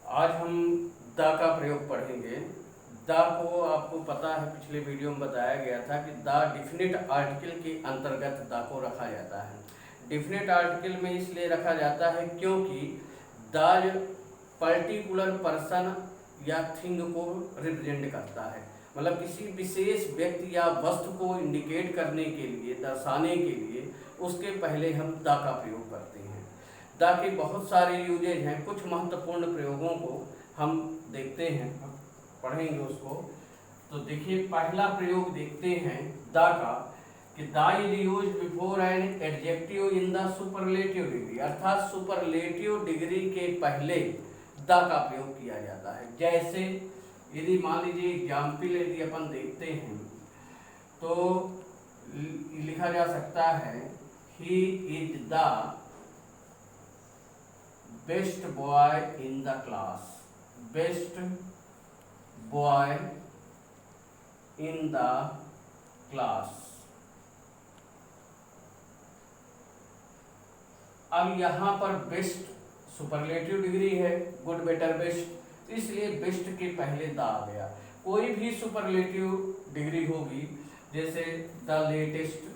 आज हम द का प्रयोग पढ़ेंगे। द को आपको पता है, पिछले वीडियो में बताया गया था कि द डिफिनिट आर्टिकल के अंतर्गत द को रखा जाता है। डिफिनिट आर्टिकल में इसलिए रखा जाता है क्योंकि द पर्टिकुलर पर्सन या थिंग को रिप्रेजेंट करता है, मतलब किसी विशेष व्यक्ति या वस्तु को इंडिकेट करने के लिए, दर्शाने के लिए उसके पहले हम द का प्रयोग करते हैं। द के बहुत सारे यूजेज हैं, कुछ महत्वपूर्ण प्रयोगों को हम देखते हैं, पढ़ेंगे उसको। तो देखिए, पहला प्रयोग देखते हैं द का कि the is use before an adjective in the superlative degree, अर्थात सुपरलेटिव डिग्री के पहले द का प्रयोग किया जाता है। जैसे यदि मान लीजिए एग्जाम्पल यदि अपन देखते हैं तो लिखा जा सकता है he is the best boy in the class, best boy in the class. अब यहाँ पर बेस्ट सुपरलेटिव डिग्री है, गुड बेटर बेस्ट, इसलिए बेस्ट के पहले द आ गया। कोई भी सुपरलेटिव डिग्री होगी, जैसे द लेटेस्ट,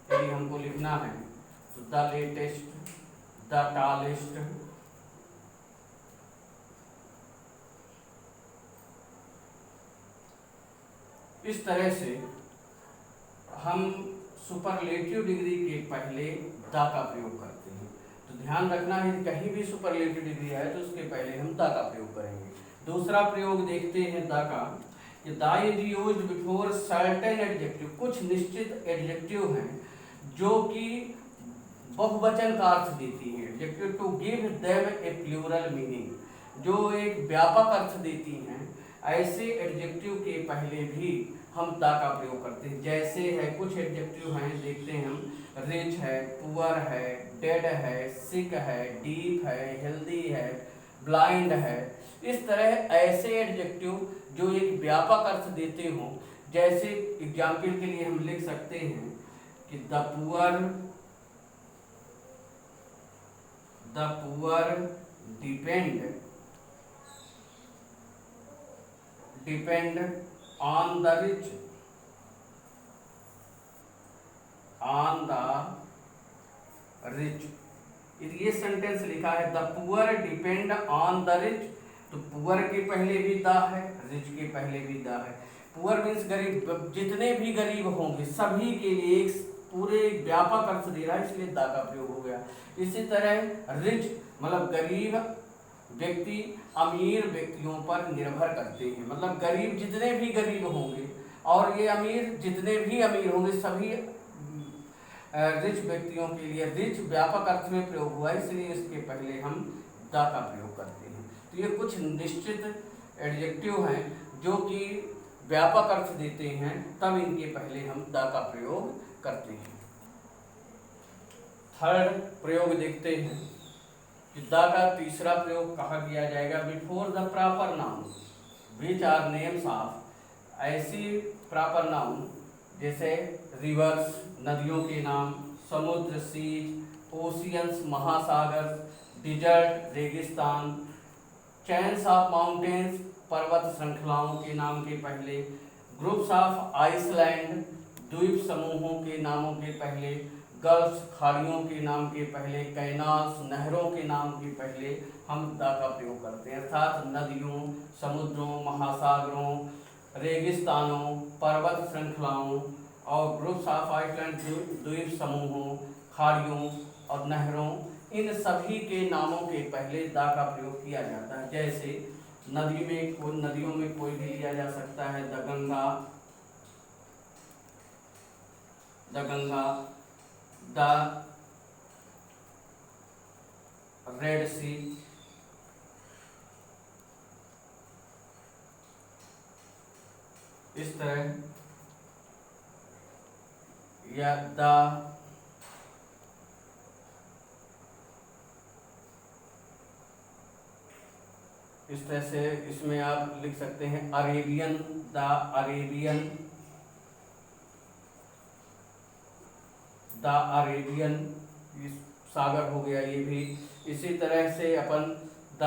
यदि हमको लिखना है तो द लेटेस्ट, द टॉलेस्ट, इस तरह से हम सुपरलेटिव डिग्री के पहले द का प्रयोग करते हैं। तो ध्यान रखना है कि कहीं भी सुपरलेटिव डिग्री है तो उसके पहले हम द का प्रयोग करेंगे। दूसरा प्रयोग देखते हैं द का कि the is used before certain adjective, कुछ निश्चित एडजेक्टिव हैं जो कि बहुवचन का अर्थ देती हैं, adjective to give them a plural meaning, जो एक व्यापक अर्थ देती हैं। ऐसे एडजेक्टिव के पहले भी हम द का प्रयोग करते हैं। जैसे है, कुछ एडजेक्टिव हैं, देखते हैं हम, रिच है, पुअर है, डेड है, सिक है, डीप है, हेल्दी है, ब्लाइंड है। इस तरह ऐसे एडजेक्टिव जो एक व्यापक अर्थ देते हों, जैसे एग्जाम्पल के लिए हम लिख सकते हैं कि the poor depend on the rich, ये सेंटेंस लिखा है the poor depend on the rich, तो पुअर के पहले भी द है, रिच के पहले भी द है। पुअर मीन्स गरीब, जितने भी गरीब होंगे सभी के लिए एक पूरे व्यापक अर्थ दे रहा है, इसलिए द का प्रयोग हो गया। इसी तरह रिच मतलब गरीब व्यक्ति अमीर व्यक्तियों पर निर्भर करते हैं, मतलब गरीब जितने भी गरीब होंगे और ये अमीर जितने भी अमीर होंगे, सभी रिच व्यक्तियों के लिए रिच व्यापक अर्थ में प्रयोग हुआ है, इसलिए इसके पहले हम द का प्रयोग करते हैं। तो ये कुछ निश्चित एडजेक्टिव हैं जो कि व्यापक अर्थ देते हैं, तब इनके पहले हम द का प्रयोग करते हैं। थर्ड प्रयोग देखते हैं कि द का तीसरा प्रयोग कहाँ किया जाएगा, before the proper noun which are names of, ऐसी प्रॉपर नाउन जैसे रिवर्स नदियों के नाम, समुद्र सीज, ओशियंस महासागर, डिजर्ट रेगिस्तान, चैन्स ऑफ माउंटेन्स पर्वत श्रृंखलाओं के नाम के पहले, ग्रुप्स ऑफ आइसलैंड द्वीप समूहों के नामों के पहले, गल्फ्स खाड़ियों के नाम के पहले, कैनाल्स नहरों के नाम के पहले हम द का प्रयोग करते हैं। अर्थात नदियों, समुद्रों, महासागरों, रेगिस्तानों, पर्वत श्रृंखलाओं और ग्रुप्स ऑफ आइसलैंड द्वीप समूहों, खाड़ियों और नहरों, इन सभी के नामों के पहले द का प्रयोग किया जाता है। जैसे नदियों में कोई भी लिया जा सकता है, द गंगा, द रेड सी, इस तरह, या इस तरह से इसमें आप लिख सकते हैं अरेबियन, द अरेबियन सागर हो गया ये भी। इसी तरह से अपन द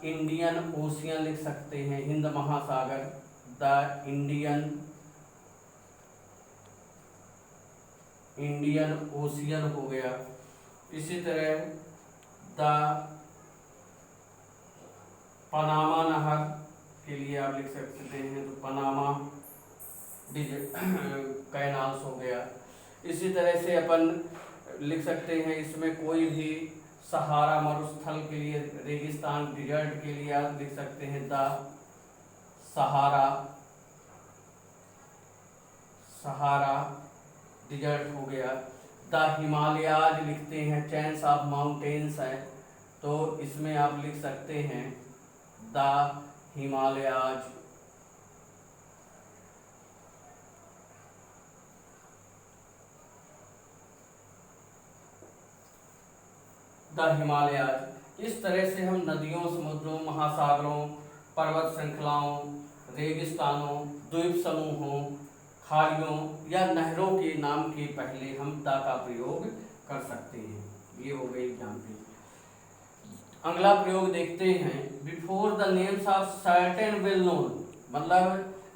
इंडियन ओशियन लिख सकते हैं, हिंद महासागर, द इंडियन ओशियन हो गया। इसी तरह द पनामा नहर के लिए आप लिख सकते हैं तो पनामा कैनाल्स हो गया। इसी तरह से अपन लिख सकते हैं इसमें कोई भी सहारा मरुस्थल के लिए, रेगिस्तान डिजर्ट के लिए आप लिख सकते हैं द सहारा डिजर्ट हो गया। द हिमालयाज लिखते हैं, चेन्स ऑफ माउंटेन्स है तो इसमें आप लिख सकते हैं द हिमालयाज। द हिमालयाज। इस तरह से हम नदियों, समुद्रों, महासागरों, पर्वत श्रृंखलाओं, रेगिस्तानों, द्वीप समूहों, खाड़ियों या नहरों के नाम के पहले हम द का प्रयोग कर सकते हैं। ये हो गई एग्जाम्पल। अगला प्रयोग देखते हैं, before the names of certain well known, मतलब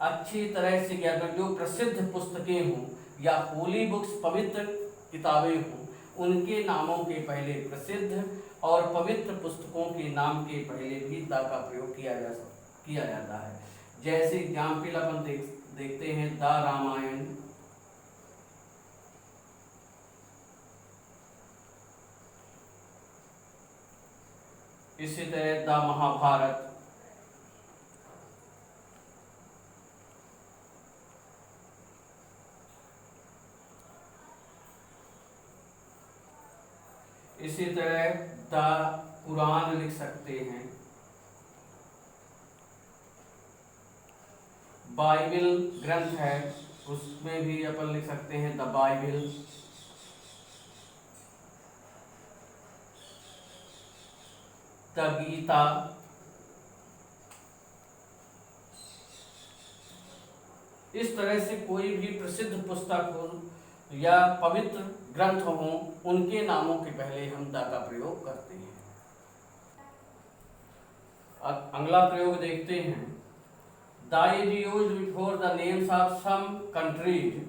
अच्छी तरह से ज्ञात जो प्रसिद्ध पुस्तकें हों या होली बुक्स पवित्र किताबें हों, उनके नामों के पहले, प्रसिद्ध और पवित्र पुस्तकों के नाम के पहले भी द का प्रयोग किया जाता है। जैसे एग्जाम्पल अपन देखते हैं द रामायण, इसी तरह द महाभारत, इसी तरह द कुरान लिख सकते हैं, बाइबल ग्रंथ है उसमें भी अपन लिख सकते हैं द बाइबल। द गीता, इस तरह से कोई भी प्रसिद्ध पुस्तक हो या पवित्र ग्रंथ हों, उनके नामों के पहले हम द का प्रयोग करते हैं। अगला प्रयोग देखते हैं, the is used before the names of some countries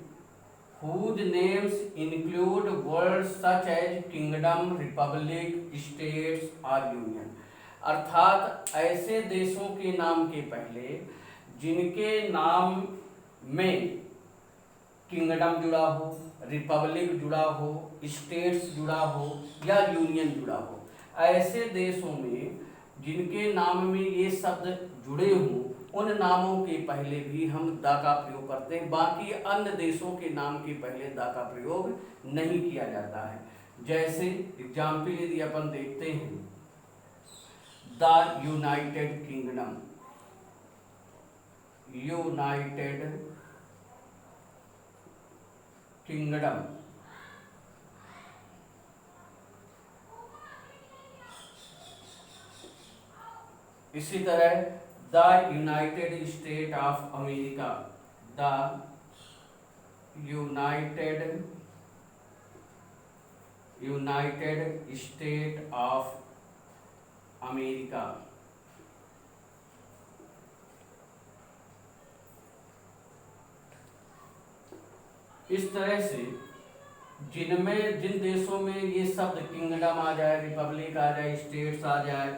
whose names include words such as kingdom, republic, states और union। अर्थात ऐसे देशों के नाम के पहले जिनके नाम में किंगडम जुड़ा हो, रिपब्लिक जुड़ा हो, स्टेट्स जुड़ा हो या यूनियन जुड़ा हो, ऐसे देशों में जिनके नाम में ये शब्द जुड़े हों, उन नामों के पहले भी हम द का प्रयोग करते हैं। बाकी अन्य देशों के नाम के पहले द का प्रयोग नहीं किया जाता है। जैसे एग्जाम्पल यदि अपन देखते हैं, the United kingdom, United kingdom, इसी तरह the United state of America, the United state of America. इस तरह से जिन देशों में ये शब्द किंगडम आ जाए, रिपब्लिक आ जाए, स्टेट्स आ जाए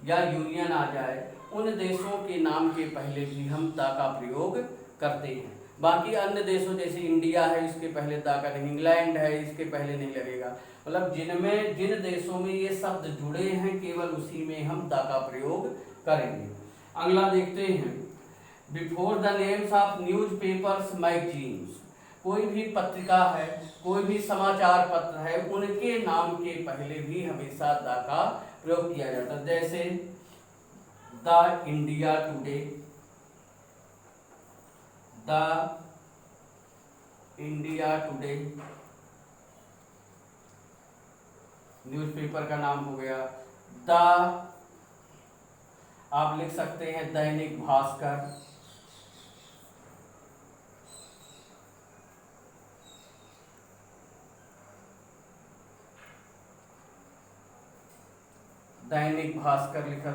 या यूनियन आ जाए, उन देशों के नाम के पहले भी हम द का प्रयोग करते हैं। बाकी अन्य देशों जैसे इंडिया है, इसके पहले द का नहीं, इंग्लैंड है, इसके पहले नहीं लगेगा। मतलब जिन देशों में ये शब्द जुड़े हैं केवल उसी में हम द का प्रयोग करेंगे। अगला देखते हैं, before the names of news papers, magazines, कोई भी पत्रिका है, कोई भी समाचार पत्र है, उनके नाम के पहले भी हमेशा द का प्रयोग किया जाता है। जैसे the India today, the India today newspaper का नाम हो गया। द आप लिख सकते हैं दैनिक भास्कर, दैनिक भास्कर लिखा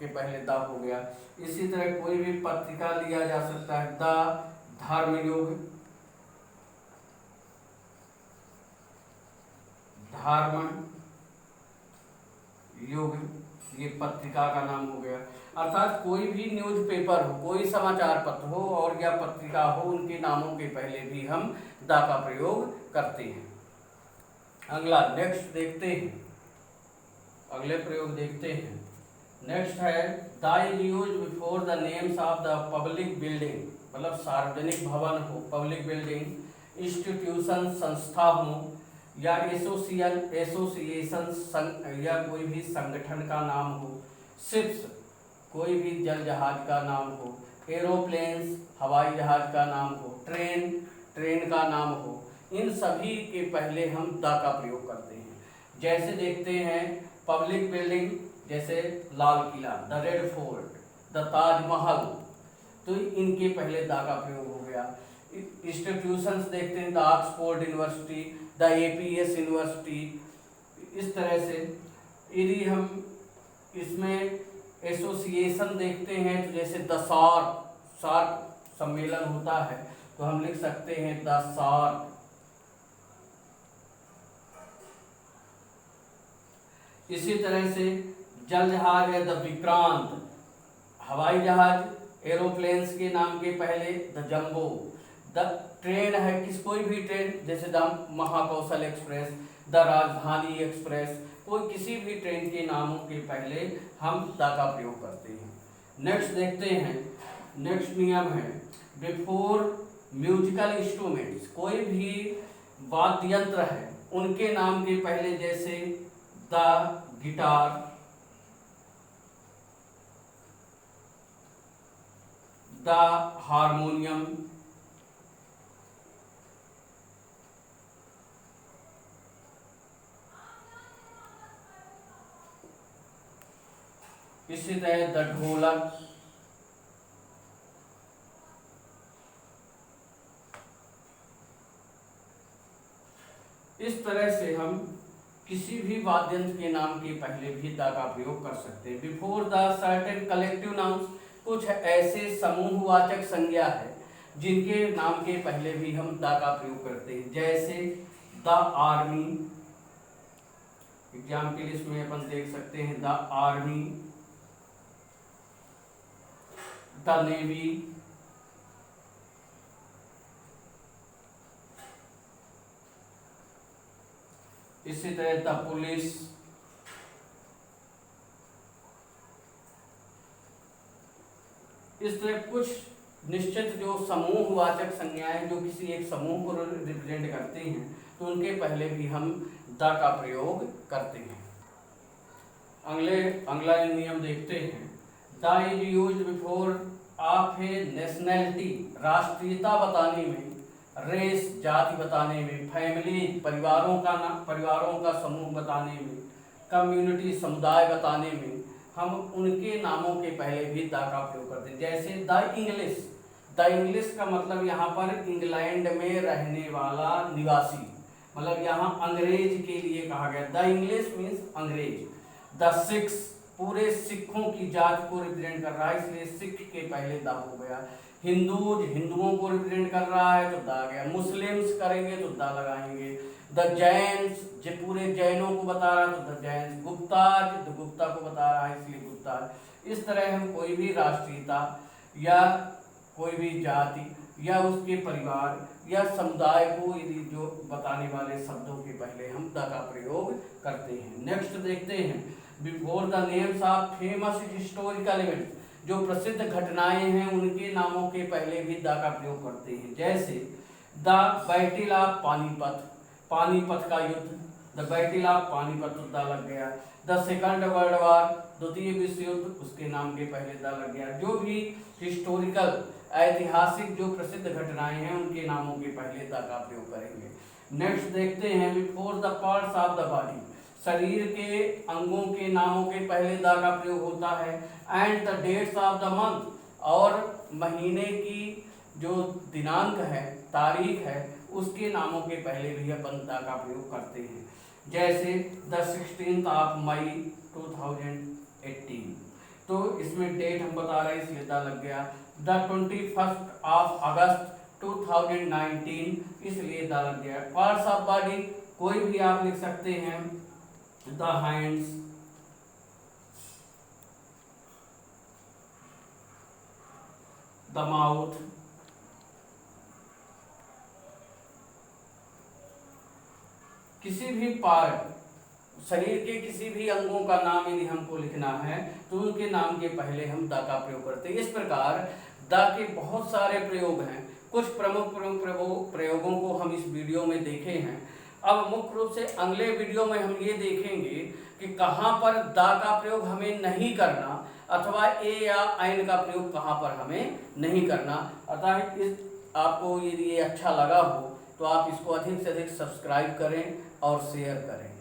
के पहले द हो गया। इसी तरह कोई भी पत्रिका लिया जा सकता है, द धर्मयुग, धर्म युग, ये पत्रिका का नाम हो गया। अर्थात कोई भी न्यूज़पेपर हो, कोई समाचार पत्र हो और या पत्रिका हो, उनके नामों के पहले भी हम द का प्रयोग करते हैं। अगला नेक्स्ट देखते हैं, अगले प्रयोग देखते हैं। नेक्स्ट है the is used before the names of the public building, मतलब सार्वजनिक भवन हो, पब्लिक बिल्डिंग, इंस्टीट्यूशन संस्था हो या एसोसिएशन या कोई भी संगठन का नाम हो, शिप्स कोई भी जल जहाज का नाम हो, एरोप्लेन्स हवाई जहाज का नाम हो, ट्रेन का नाम हो, इन सभी के पहले हम द का प्रयोग करते हैं। जैसे देखते हैं पब्लिक बिल्डिंग, जैसे Lal Qila, the red fort, the Taj Mahal, तो इनके पहले द का प्रयोग हो गया। इंस्टीट्यूशंस देखते हैं, the Oxford university, the APS university, इस तरह से। यदि हम इसमें एसोसिएशन देखते हैं तो जैसे द सार्क सम्मेलन होता है तो हम लिख सकते हैं द सार्क। इसी तरह से जल जहाज है द विक्रांत, हवाई जहाज एरोप्लेन्स के नाम के पहले द जंबो, द ट्रेन है कोई भी ट्रेन जैसे द महाकौशल एक्सप्रेस, द राजधानी एक्सप्रेस, कोई किसी भी ट्रेन के नामों के पहले हम द का प्रयोग करते हैं। नेक्स्ट देखते हैं, नेक्स्ट नियम है बिफोर म्यूजिकल इंस्ट्रूमेंट्स, कोई भी वाद्य यंत्र है उनके नाम के पहले जैसे द गिटार, द हारमोनियम, इसी तरह द ढोलक, इस तरह से हम किसी भी वाद्य यंत्र के नाम के पहले भी द का प्रयोग कर सकते हैं। Before the certain collective nouns, कुछ ऐसे समूहवाचक संज्ञा है जिनके नाम के पहले भी हम द का प्रयोग करते हैं, जैसे द आर्मी, एग्जाम के लिए इसमें अपन देख सकते हैं द आर्मी, द नेवी, इसी तरह द पुलिस, इस तरह कुछ निश्चित जो समूहवाचक संज्ञाएं जो किसी एक समूह को रिप्रेजेंट करती हैं तो उनके पहले भी हम द का प्रयोग करते हैं। अगला नियम देखते हैं, the is used before of A nationality, राष्ट्रीयता बताने में, रेस जाति बताने में, फैमिली परिवारों का समूह बताने में, कम्युनिटी समुदाय बताने में हम उनके नामों के पहले भी द का प्रयोग करते हैं। जैसे द इंग्लिश, द इंग्लिश का मतलब यहाँ पर इंग्लैंड में रहने वाला निवासी, मतलब यहाँ अंग्रेज के लिए कहा गया, द इंग्लिश मीन्स अंग्रेज। द सिख्स, पूरे सिखों की जात को रिप्रेजेंट कर रहा है इसलिए सिख के पहले द हो गया। हिंदुओं को रिप्रेजेंट कर रहा है तो द आ गया। मुस्लिम्स करेंगे तो द लगाएंगे। द जैन्स, जो पूरे जैनों को बता रहा है तो द जैन्स। गुप्ताज, तो गुप्ता को बता रहा है इसलिए गुप्ताज। इस तरह हम कोई भी राष्ट्रीयता या कोई भी जाति या उसके परिवार या समुदाय को यदि जो बताने वाले शब्दों के पहले हम द का प्रयोग करते हैं। नेक्स्ट देखते हैं, before the names of famous historical events, जो प्रसिद्ध घटनाएं हैं उनके नामों के पहले भी द का प्रयोग करते हैं। जैसे the battle of Panipat, Panipat का युद्ध, the battle of Panipat the लग गया। द सेकंड वर्ल्ड वॉर, द्वितीय विश्व युद्ध, उसके नाम के पहले द लग गया। जो भी हिस्टोरिकल ऐतिहासिक जो प्रसिद्ध घटनाएं हैं उनके नामों के पहले द का प्रयोग करेंगे। नेक्स्ट देखते हैं, before the parts of the body, शरीर के अंगों के नामों के पहले द का प्रयोग होता है। And the dates of the month, और महीने की जो दिनांक है, तारीख है, उसके नामों के पहले भी अपन द का प्रयोग करते हैं। जैसे द 16th ऑफ मई, 2018। तो इसमें डेट हम बता रहे हैं इसलिए द लग गया। द 21 अगस्त 2019 इसलिए द लग गया। पार्ट्स ऑफ बॉडी कोई भी आप लिख सकते हैं, द हैंड्स, द माउथ, किसी भी पार्ट, शरीर के किसी भी अंगों का नाम यदि हमको लिखना है तो उनके नाम के पहले हम द का प्रयोग करते हैं। इस प्रकार द के बहुत सारे प्रयोग हैं। कुछ प्रमुख प्रयोगों को हम इस वीडियो में देखे हैं। अब मुख्य रूप से अगले वीडियो में हम ये देखेंगे कि कहाँ पर द का प्रयोग हमें नहीं करना, अथवा ए या ऐन का प्रयोग कहाँ पर हमें नहीं करना। अतः इस आपको यदि ये अच्छा लगा हो तो आप इसको अधिक से अधिक सब्सक्राइब करें और शेयर करें।